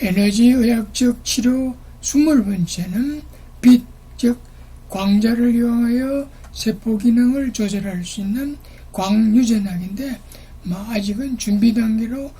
에너지의학적 치료 20번째는 빛, 즉 광자를 이용하여 세포 기능을 조절할 수 있는 광유전학인데 아직은 준비 단계로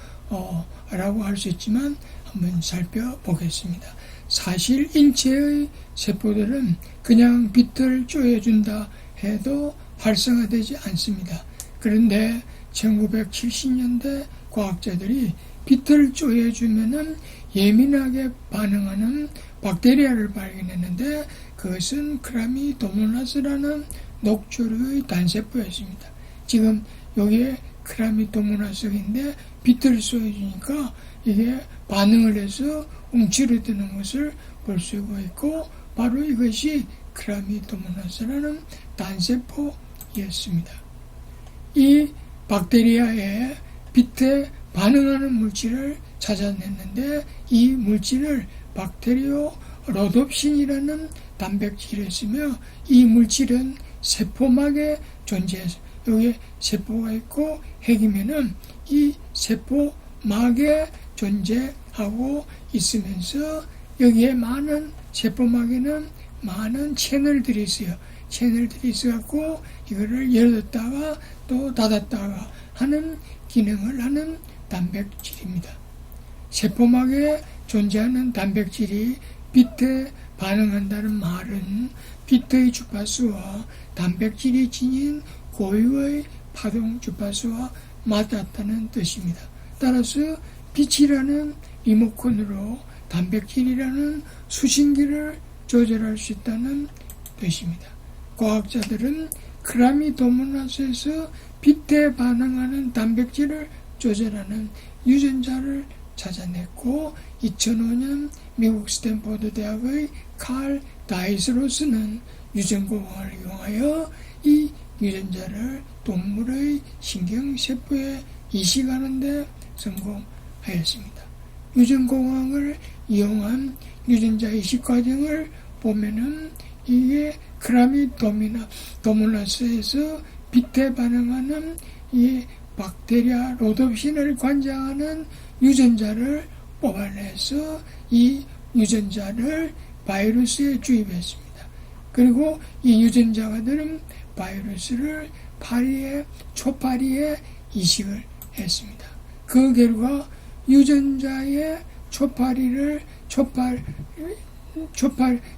라고 할 수 있지만 한번 살펴보겠습니다. 사실 인체의 세포들은 그냥 빛을 쪼여준다 해도 활성화되지 않습니다. 그런데 1970년대 과학자들이 빛을 쪼여주면은 예민하게 반응하는 박테리아를 발견했는데 그것은 크라미도모나스라는 녹조류의 단세포였습니다. 지금 여기에 크라미도모나스인데 빛을 쏘여주니까 이게 반응을 해서 움츠러드는 것을 볼 수가 있고 바로 이것이 크라미도모나스라는 단세포였습니다. 이 박테리아의 빛에 반응하는 물질을 찾아냈는데 이 물질을 박테리오 로놉신이라는 단백질이었으며 이 물질은 세포막에 존재해서 여기에 세포가 있고 핵이면은 이 세포막에 존재하고 있으면서 여기에 많은 세포막에는 많은 채널들이 있어요. 채널들이 있어갖고 이거를 열었다가 또 닫았다가 하는 기능을 하는 단백질입니다. 세포막에 존재하는 단백질이 빛에 반응한다는 말은 빛의 주파수와 단백질이 지닌 고유의 파동 주파수와 맞닿았다는 뜻입니다. 따라서 빛이라는 리모컨으로 단백질이라는 수신기를 조절할 수 있다는 뜻입니다. 과학자들은 크라미도모나스에서 빛에 반응하는 단백질을 조절하는 유전자를 찾아냈고 2005년 미국 스탠포드 대학의 칼 다이스로스는 유전공학을 이용하여 이 유전자를 동물의 신경세포에 이식하는 데 성공하였습니다. 유전공학을 이용한 유전자 이식 과정을 보면은 이게 크라미도모나스에서 빛에 반응하는 이 박테리아 로놉신을 관장하는 유전자를 뽑아내서 이 유전자를 바이러스에 주입했습니다. 그리고 이 유전자가들은 바이러스를 초파리에 이식을 했습니다. 그 결과 유전자의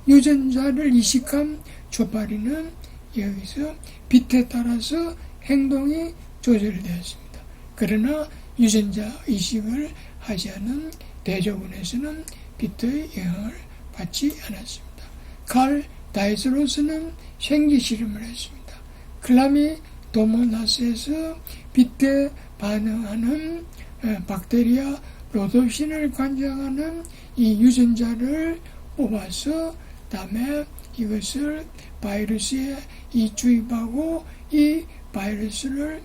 유전자를 이식한 초파리는 여기서 빛에 따라서 행동이 조절되었습니다. 그러나 유전자 이식을 하지 않은 대조군에서는 빛의 영향을 받지 않았습니다. 칼 다이스로스는 생지 실험을 했습니다. 크라미도모나스에서 빛에 반응하는 박테리아 로놉신을 관장하는 이 유전자를 뽑아서 다음에 이것을 바이러스에 주입하고 이 바이러스를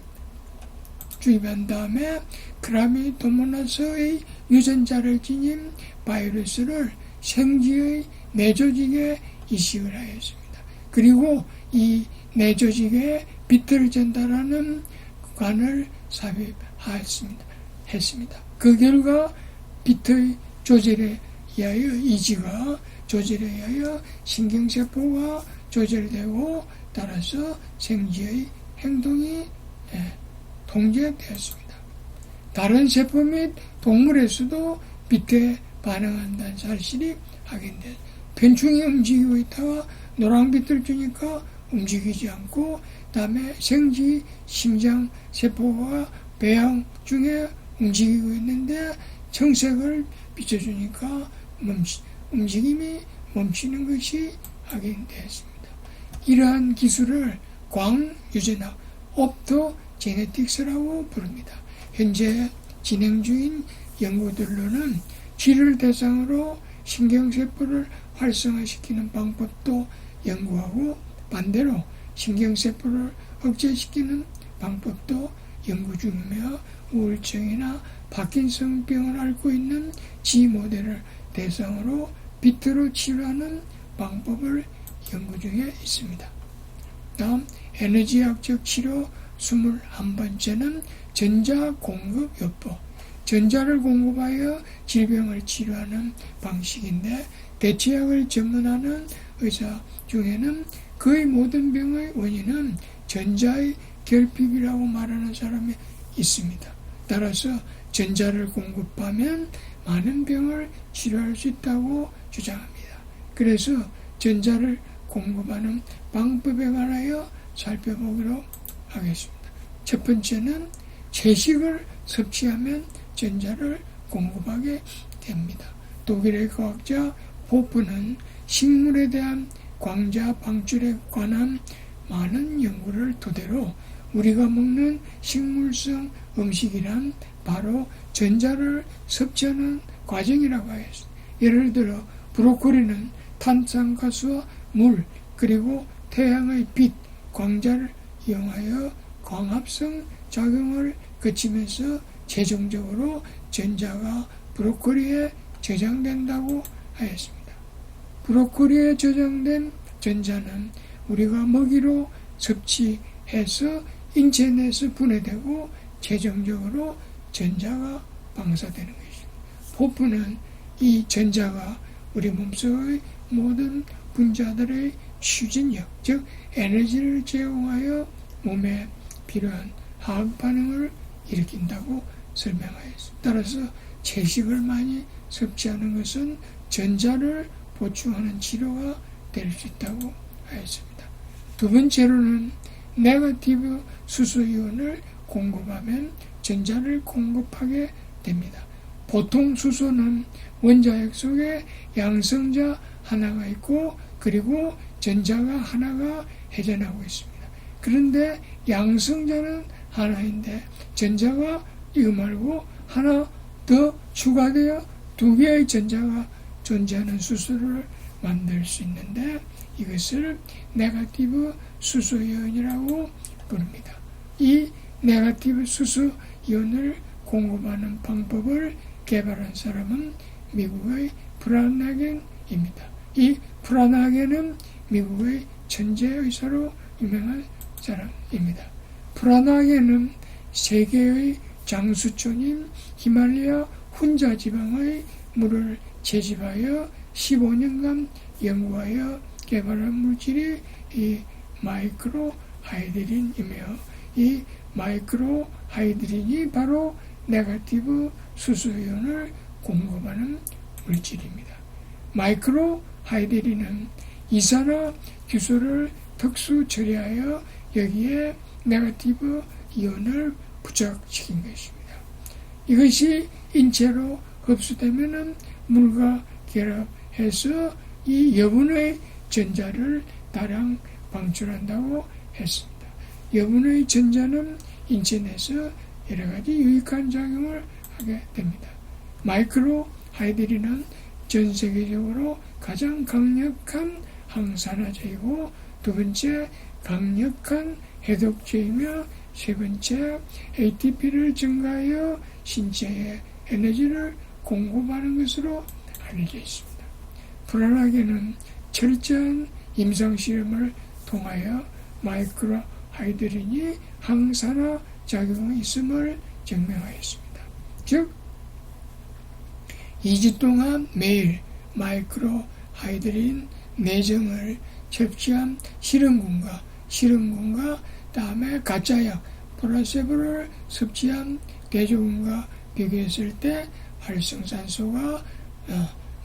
주입한 다음에 크라미도모나스의 유전자를 지닌 바이러스를 생지의 뇌조직에 이식을 하였습니다. 그리고 이 뇌조직에 빛을 전달하는 관을 삽입했습니다. 그 결과 빛의 조절에 의하여 이지가 조절에 의하여 신경세포가 조절되고 따라서 생지의 행동이 통제되었습니다. 다른 세포 및 동물에서도 빛에 반응한다는 사실이 확인됐습니다. 곤충이 움직이고 있다가 노란빛을 주니까 움직이지 않고 다음에 생지 심장 세포가 배양 중에 움직이고 있는데 청색을 비춰주니까 움직임이 멈추는 것이 확인되었습니다. 이러한 기술을 광유전학 옵토제네틱스라고 부릅니다. 현재 진행 중인 연구들로는 쥐를 대상으로 신경세포를 활성화시키는 방법도 연구하고 반대로 신경세포를 억제시키는 방법도 연구 중이며 우울증이나 파킨슨병을 앓고 있는 쥐 모델을 대상으로 빛으로 치료하는 방법을 연구 중에 있습니다. 다음 에너지학적 치료 21번째는 전자공급요법. 전자를 공급하여 질병을 치료하는 방식인데, 대체약을 전문하는 의사 중에는 거의 모든 병의 원인은 전자의 결핍이라고 말하는 사람이 있습니다. 따라서 전자를 공급하면 많은 병을 치료할 수 있다고 주장합니다. 그래서 전자를 공급하는 방법에 관하여 살펴보기로 하겠습니다. 첫 번째는 채식을 섭취하면 전자를 공급하게 됩니다. 독일의 과학자 호프는 식물에 대한 광자 방출에 관한 많은 연구를 토대로 우리가 먹는 식물성 음식이란 바로 전자를 섭취하는 과정이라고 하였습니다. 예를 들어 브로콜리는 탄산가스와 물 그리고 태양의 빛, 광자를 이용하여 광합성 작용을 거치면서 최종적으로 전자가 브로콜리에 저장된다고 하였습니다. 브로콜리에 저장된 전자는 우리가 먹이로 섭취해서 인체 내에서 분해되고 최종적으로 전자가 방사되는 것입니다. 호프는 이 전자가 우리 몸속의 모든 분자들의 추진력, 즉 에너지를 제공하여 몸에 필요한 화학 반응을 일으킨다고 설명하였습니다. 따라서 채식을 많이 섭취하는 것은 전자를 보충하는 치료가 될 수 있다고 하였습니다. 두 번째로는 네거티브 수소이온을 공급하면 전자를 공급하게 됩니다. 보통 수소는 원자핵 속에 양성자 하나가 있고 그리고 전자가 하나가 회전하고 있습니다. 그런데 양성자는 하나인데 전자가 이거 말고 하나 더 추가되어 두 개의 전자가 존재하는 수소를 만들 수 있는데 이것을 네거티브 수소이온이라고 부릅니다. 이 네거티브 수소이온을 공급하는 방법을 개발한 사람은 미국의 프라나겐입니다. 이 프라나겐은 미국의 천재 의사로 유명한 사람입니다. 프라나겐은 세계의 장수촌인 히말라야 훈자 지방의 물을 채집하여 15년간 연구하여 개발한 물질이 이 마이크로 하이드린이며 이 마이크로 하이드린이 바로 네거티브 수소이온을 공급하는 물질입니다. 마이크로 하이드린은 이산화 규소를 특수 처리하여 여기에 네거티브 이온을 부착시킨 것입니다. 이것이 인체로 흡수되면 물과 결합해서 이 여분의 전자를 다량 방출한다고 했습니다. 여분의 전자는 인체 내에서 여러 가지 유익한 작용을 하게 됩니다. 마이크로 하이드린은 전 세계적으로 가장 강력한 항산화제이고 두 번째 강력한 해독제이며 세 번째 ATP를 증가하여 신체에 에너지를 공급하는 것으로 알려져 있습니다. 프라나겐은 철저한 임상실험을 통하여 마이크로 하이드린이 항산화 작용이 있음을 증명하였습니다. 즉 2주 동안 매일 마이크로 하이드린 4정을 섭취한 실험군과 다음에 가짜약 플라세보를 섭취한 대조군과 비교했을 때 활성산소가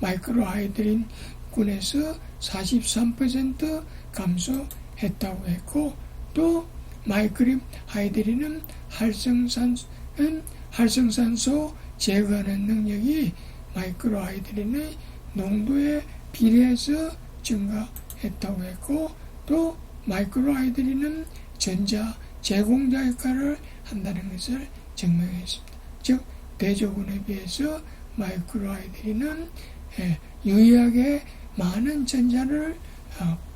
마이크로 하이드린 군에서 43% 감소했다고 했고 또 마이크로 하이드린은 활성산소 제거하는 능력이 마이크로 하이드린의 농도에 비례해서 증가했다고 했고 또 마이크로 하이드린은 전자 제공자 역할을 한다는 것을 증명했습니다. 즉 대조군에 비해서 마이크로 하이드린은 유의하게 많은 전자를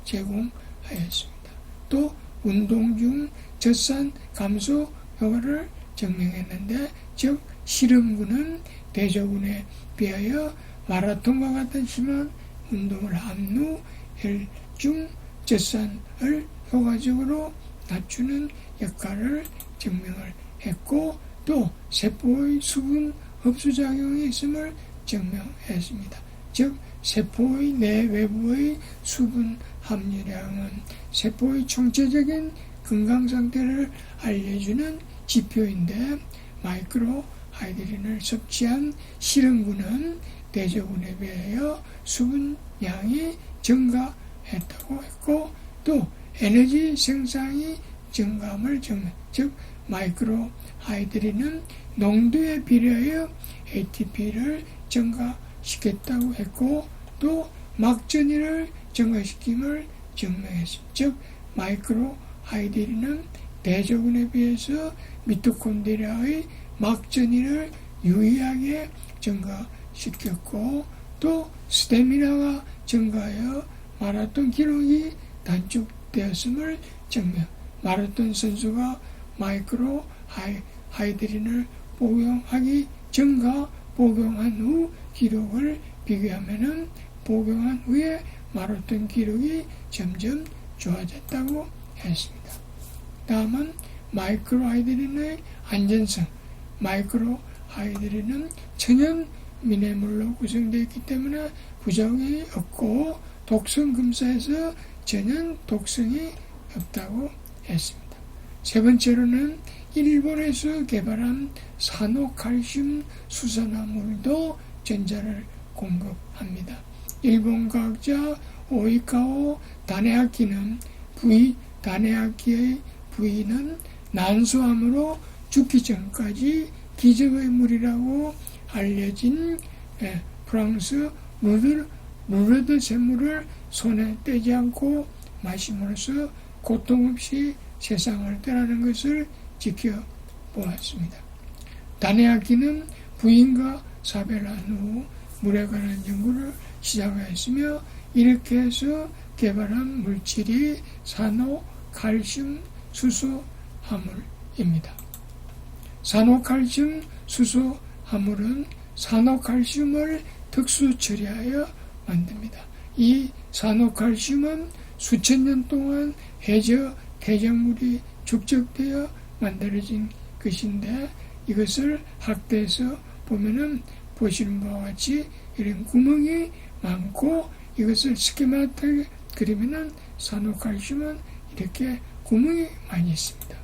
제공하였습니다. 또 운동 중 젖산 감소 효과를 증명했는데 즉 실험군은 대조군에 비하여 마라톤과 같은 심한 운동을 한 후 혈중 젖산을 효과적으로 낮추는 역할을 증명을 했고 또 세포의 수분 흡수작용이 있음을 증명했습니다. 즉 세포의 내외부의 수분 함유량은 세포의 총체적인 건강 상태를 알려주는 지표인데 마이크로하이드린을 섭취한 실험군은 대저군에 비하여 수분량이 증가했다고 했고 또 에너지 생산이 증가함을 증명. 즉 마이크로하이드린은 농도에 비례하여 ATP를 증가시켰다고 했고 또 막전이를 증가시킴을 증명했습니다. 즉 마이크로하이드린은 대저군에 비해서 미토콘드리아의 막전이를 유의하게 증가시켰고 또 스태미나가 증가하여 마라톤 기록이 단축되었음을 증명. 마라톤 선수가 마이크로하이드린을 복용하기 전과 복용한 후 기록을 비교하면은 복용한 후에 마라톤 기록이 점점 좋아졌다고 했습니다. 다음은 마이크로하이드린의 안전성. 마이크로하이드린은 천연 미네물로 구성되어 있기 때문에 부작용이 없고 독성 검사에서 전혀 독성이 없다고 했습니다. 세 번째로는 일본에서 개발한 산호칼슘 수산화물도 전자를 공급합니다. 일본 과학자 오이카오 다네아키는 다네아키의 부위는 난소암으로 죽기 전까지 기적의 물이라고 알려진 프랑스 루르드 샘물을 손에 떼지 않고 마심으로써 고통 없이 세상을 떠나는 것을 지켜보았습니다. 다네아키는 부인과 사별한 후 물에 관한 연구를 시작하였으며 이렇게 해서 개발한 물질이 산호칼슘 수소화물입니다. 산호칼슘 수소화물은 산호칼슘을 특수 처리하여 만듭니다. 이 산호칼슘은 수천 년 동안 해저 대작물이 축적되어 만들어진 것인데 이것을 학대에서 보면은 보시는 바와 같이 이런 구멍이 많고 이것을 스키마틱 그리면은 산호칼슘은 이렇게 구멍이 많이 있습니다.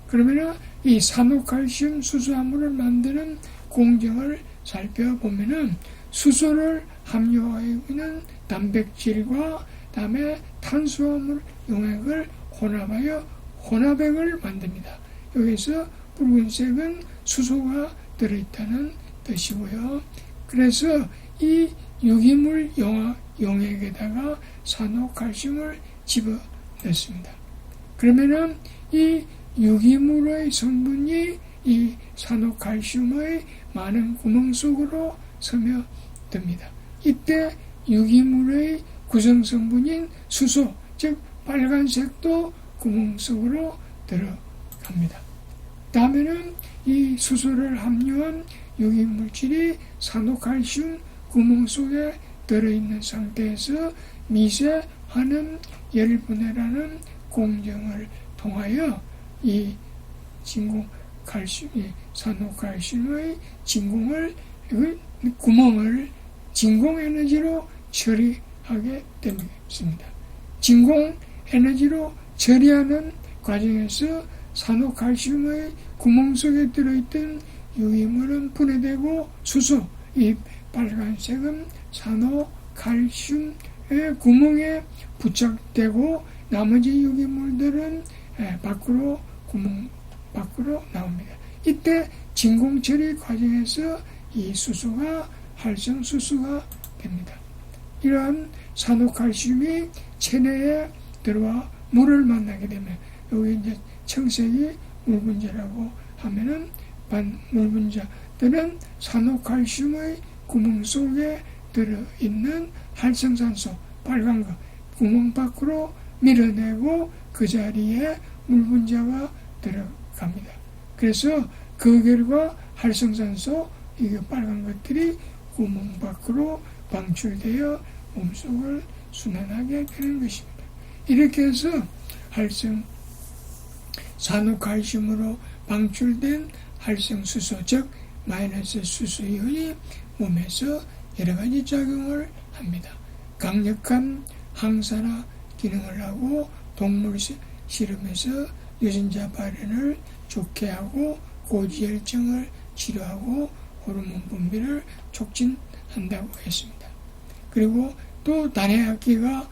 그러면은 이 산호칼슘 수소화물을 만드는 공정을 살펴보면은 수소를 함유하고 있는 단백질과 다음에 탄수화물 용액을 혼합하여 혼합액을 만듭니다. 여기서 붉은색은 수소가 들어있다는 뜻이고요. 그래서 이 유기물 용액에다가 산호칼슘을 집어넣습니다. 그러면은 이 유기물의 성분이 이 산호칼슘의 많은 구멍 속으로 스며듭니다. 이때 유기물의 구성성분인 수소, 즉 빨간색도 구멍 속으로 들어갑니다. 다음에는 이 수소를 함유한 유기물질이 산호칼슘 구멍 속에 들어있는 상태에서 미세 환원 열분해라는 공정을 통하여 이 산호칼슘의 구멍을 진공에너지로 처리하게 됩니다. 진공에너지로 처리하는 과정에서 산호칼슘의 구멍 속에 들어있던 유기물은 분해되고 수소, 이 빨간색은 산호칼슘의 구멍에 부착되고 나머지 유기물들은 구멍 밖으로 나옵니다. 이때 진공 처리 과정에서 이 수소가 활성수소가 됩니다. 이러한 산호칼슘이 체내에 들어와 물을 만나게 되면 여기 이제 청색이 물분자라고 하면은 물분자들은 산호칼슘의 구멍 속에 들어있는 활성산소 빨간 거 구멍 밖으로 밀어내고 그 자리에 물분자가 들어갑니다. 그래서 그 결과 활성산소 이게 빨간 것들이 구멍 밖으로 방출되어 몸속을 순환하게 되는 것입니다. 이렇게 해서 산호칼슘으로 방출된 활성수소, 즉 마이너스 수소이온이 몸에서 여러 가지 작용을 합니다. 강력한 항산화 기능을 하고 동물 실험에서 유전자 발현을 좋게 하고 고지혈증을 치료하고 호르몬 분비를 촉진한다고 했습니다. 그리고 또 단해학기가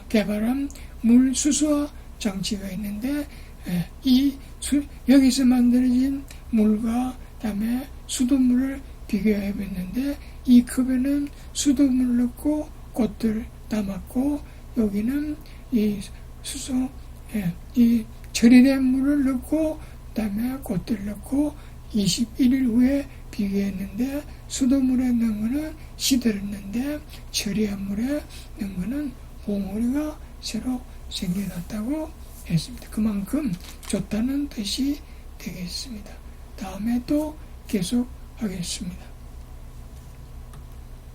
개발한 물 수소화 장치가 있는데 여기서 만들어진 물과 그다음에 수돗물을 비교해 봤는데 이 컵에는 수돗물 넣고 꽃들 담았고 여기는 이 수소 이 처리된 물을 넣고 그다음에 꽃들 넣고 21일 후에 비교했는데 수돗물에 넣은 거는 시들었는데 처리한 물에 넣은 거는 봉오리가 새로 생겨났다고 했습니다. 그만큼 좋다는 뜻이 되겠습니다. 다음에 또 계속 하겠습니다.